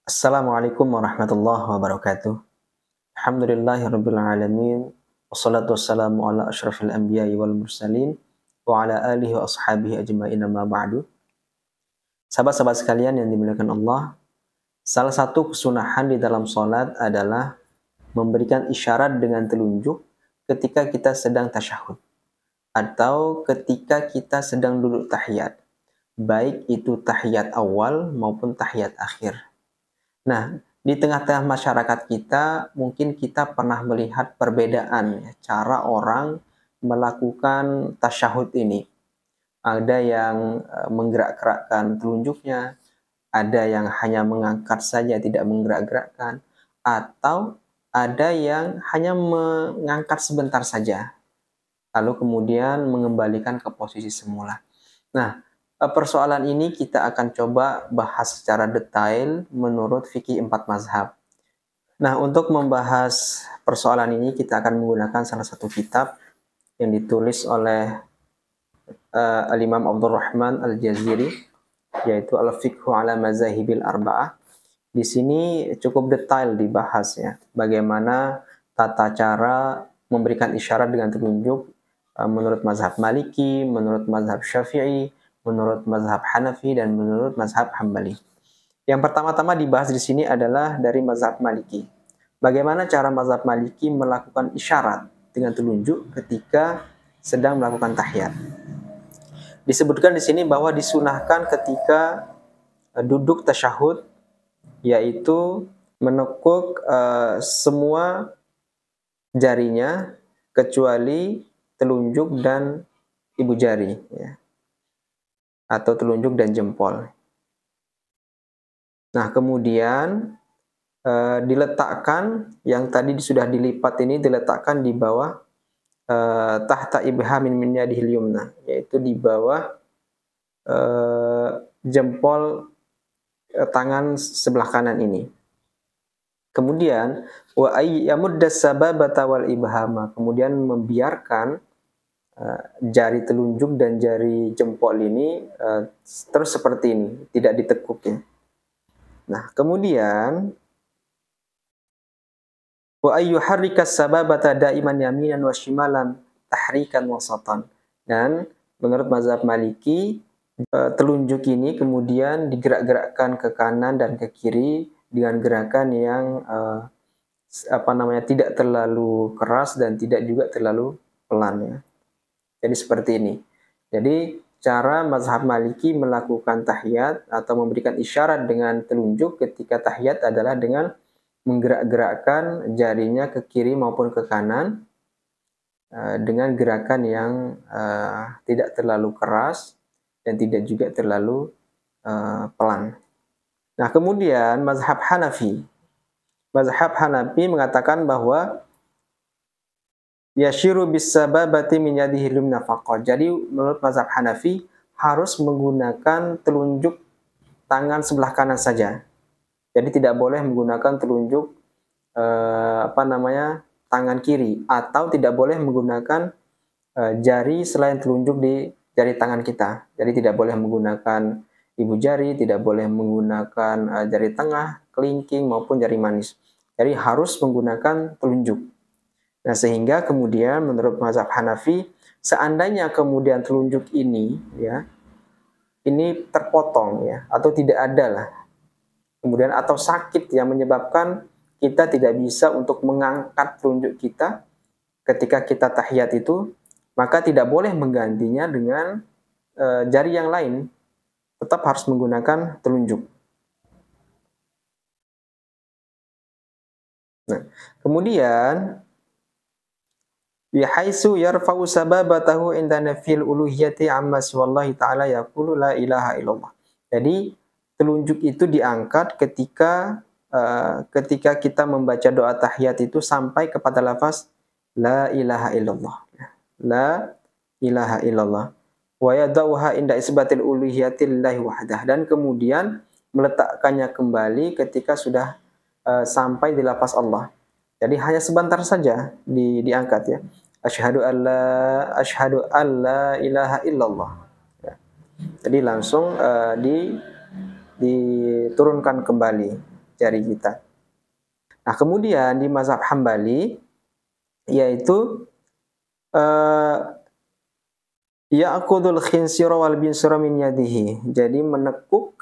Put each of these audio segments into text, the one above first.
Assalamualaikum warahmatullahi wabarakatuh. Alhamdulillahirabbil alamin. Wassalatu wassalamu ala asyrafil anbiya'i wal mursalin wa ala alihi wa ashabihi ajma'in amma ba'du. Sahabat-sahabat sekalian yang dimuliakan Allah, salah satu kesunahan di dalam salat adalah memberikan isyarat dengan telunjuk ketika kita sedang tasyahud atau ketika kita sedang duduk tahiyat, baik itu tahiyat awal maupun tahiyat akhir. Nah, di tengah-tengah masyarakat kita, mungkin kita pernah melihat perbedaan ya, cara orang melakukan tasyahud ini. Ada yang menggerak-gerakkan telunjuknya, ada yang hanya mengangkat saja tidak menggerak-gerakkan, atau ada yang hanya mengangkat sebentar saja, lalu kemudian mengembalikan ke posisi semula. Nah, persoalan ini kita akan coba bahas secara detail menurut fikih 4 mazhab. Nah, untuk membahas persoalan ini kita akan menggunakan salah satu kitab yang ditulis oleh Al-Imam Abdul Rahman Al-Jaziri, yaitu Al-Fiqhu ala Mazahibil Arba'ah. Di sini cukup detail dibahas ya, bagaimana tata cara memberikan isyarat dengan telunjuk menurut mazhab Maliki, menurut mazhab Syafi'i, menurut mazhab Hanafi, dan menurut mazhab Hambali. Yang pertama-tama dibahas di sini adalah dari mazhab Maliki. Bagaimana cara mazhab Maliki melakukan isyarat dengan telunjuk ketika sedang melakukan tahiyat. Disebutkan di sini bahwa disunahkan ketika duduk tasyahud, yaitu menekuk semua jarinya kecuali telunjuk dan ibu jari ya, atau telunjuk dan jempol. Nah, kemudian diletakkan yang tadi sudah dilipat ini diletakkan di bawah tahta ibhamin min yadihil yumna, yaitu di bawah jempol tangan sebelah kanan ini. Kemudian wa ayyamuddas sababata wal ibhama, kemudian membiarkan jari telunjuk dan jari jempol ini terus seperti ini, tidak ditekuk ya. Nah, kemudian wa ayyuharrikas sababata daiman yaminan wa shimalan tahrikan wasatan. Dan menurut mazhab Maliki, telunjuk ini kemudian digerak-gerakkan ke kanan dan ke kiri dengan gerakan yang tidak terlalu keras dan tidak juga terlalu pelan ya. Jadi seperti ini. Jadi cara mazhab Maliki melakukan tahiyat atau memberikan isyarat dengan telunjuk ketika tahiyat adalah dengan menggerak-gerakkan jarinya ke kiri maupun ke kanan dengan gerakan yang tidak terlalu keras dan tidak juga terlalu pelan. Nah, kemudian mazhab Hanafi mengatakan bahwa yashiru bis-sababati min yadihi lumna faqat. Jadi menurut mazhab Hanafi harus menggunakan telunjuk tangan sebelah kanan saja. Jadi tidak boleh menggunakan telunjuk tangan kiri, atau tidak boleh menggunakan jari selain telunjuk di jari tangan kita. Jadi tidak boleh menggunakan ibu jari, tidak boleh menggunakan jari tengah, kelingking maupun jari manis. Jadi harus menggunakan telunjuk. Nah, sehingga kemudian menurut mazhab Hanafi, seandainya kemudian telunjuk ini ya, ini terpotong ya, atau tidak ada lah, kemudian atau sakit yang menyebabkan kita tidak bisa untuk mengangkat telunjuk kita ketika kita tahiyat itu, maka tidak boleh menggantinya dengan jari yang lain, tetap harus menggunakan telunjuk. Nah, kemudian bihaisu yarfa'u sababatahu inda nafil uluhiyati amma siwallahi ta'ala yaqulu la ilaha illallah. Jadi telunjuk itu diangkat ketika kita membaca doa tahiyat itu sampai kepada lafaz la ilaha illallah. La ilaha illallah. Wa yadauha inda isbatil uluhiyati lillahi wahdah, dan kemudian meletakkannya kembali ketika sudah sampai di lafaz Allah. Jadi hanya sebentar saja diangkat ya. Asyhadu alla ilaha illallah. Ya. Jadi langsung diturunkan kembali. jari kita. Nah, kemudian di mazhab Hambali yaitu ya'khudul khinsira wal binsira min yadihi. Jadi menekuk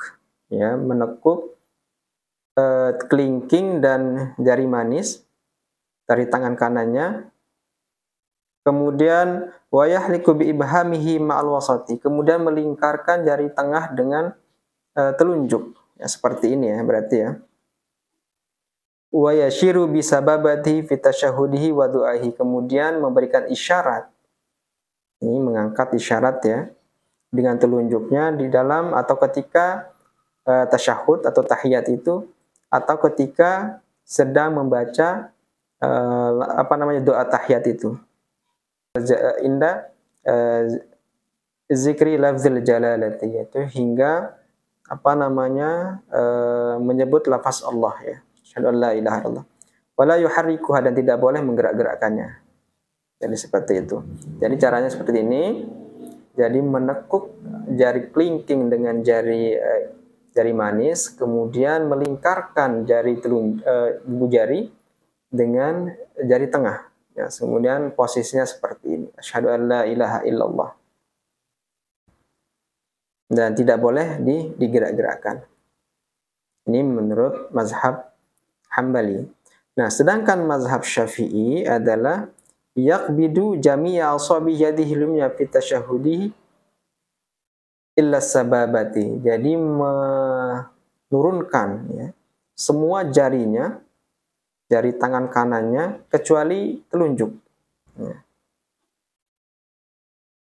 kelingking dan jari manis dari tangan kanannya. Kemudian wa yahliku bi ibhamihi ma'al wasati. Kemudian melingkarkan jari tengah dengan telunjuk. Ya, seperti ini ya berarti ya. Wa yashiru bi sababatihi fi tasyahudihi wa du'ahi. Kemudian memberikan isyarat. Ini mengangkat isyarat ya dengan telunjuknya di dalam atau ketika tasyahud atau tahiyat itu, atau ketika sedang membaca doa tahiyat itu. Inda zikri lafzil jalalati, yaitu hingga menyebut lafaz Allah ya. Asyhadu an la ilaha illallah. Wala yuharrikuha, dan tidak boleh menggerak-gerakkannya. Jadi seperti itu. Jadi caranya seperti ini. Jadi menekuk jari kelingking dengan jari manis, kemudian melingkarkan ibu jari dengan jari tengah. Ya, kemudian posisinya seperti ini. Asyhadu an la ilaha illallah. Dan tidak boleh digerak-gerakkan. Ini menurut mazhab Hambali. Nah, sedangkan mazhab Syafi'i adalah yaqbidu jami'a asabi yadihi lumya fi tasyahudihi illa sababati. Jadi menurunkan ya, semua jarinya, jari tangan kanannya kecuali telunjuk.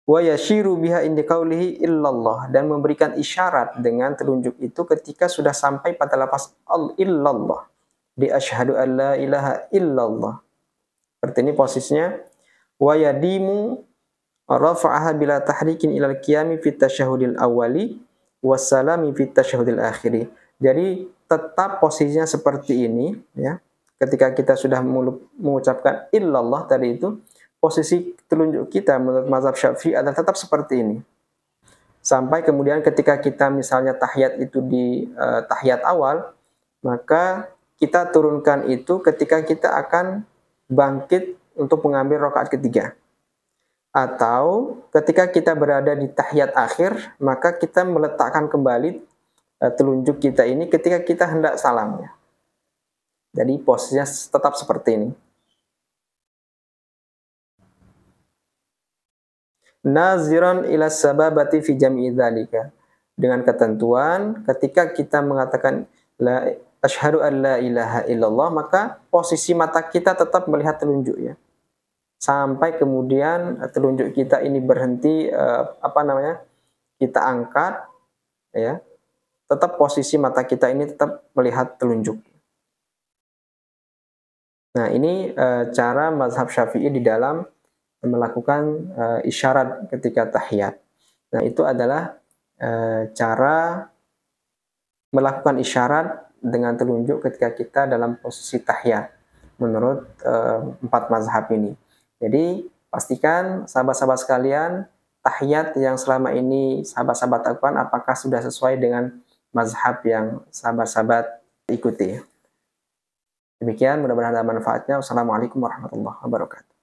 Wa yashiru biha indi qaulihi illallah, dan memberikan isyarat dengan telunjuk itu ketika sudah sampai pada lafaz illallah. Di asyhadu an la ilaha illallah. Seperti ini posisinya. Wa yadimu rafa'aha bila tahrikin ilal qiyami fit tasyahudil awwali wassalami fit tasyahudil akhiri. Jadi tetap posisinya seperti ini ya. Ketika kita sudah mengucapkan illallah tadi itu, posisi telunjuk kita menurut mazhab Syafi'i adalah tetap seperti ini. Sampai kemudian ketika kita misalnya tahiyat itu di tahiyat awal, maka kita turunkan itu ketika kita akan bangkit untuk mengambil rakaat ketiga. Atau ketika kita berada di tahiyat akhir, maka kita meletakkan kembali telunjuk kita ini ketika kita hendak salam. Jadi posisinya tetap seperti ini. Naziran ila sababati fi jam'i dzalika. Dengan ketentuan ketika kita mengatakan la asyhadu an la ilaha illallah, maka posisi mata kita tetap melihat telunjuk ya. Sampai kemudian telunjuk kita ini berhenti kita angkat ya. Tetap posisi mata kita ini tetap melihat telunjuk. Nah, ini cara mazhab Syafi'i di dalam melakukan isyarat ketika tahiyat. Nah, itu adalah cara melakukan isyarat dengan telunjuk ketika kita dalam posisi tahiyat menurut 4 mazhab ini. Jadi, pastikan sahabat-sahabat sekalian, tahiyat yang selama ini sahabat-sahabat lakukan apakah sudah sesuai dengan mazhab yang sahabat-sahabat ikuti. Demikian, mudah-mudahan ada manfaatnya. Wassalamualaikum warahmatullahi wabarakatuh.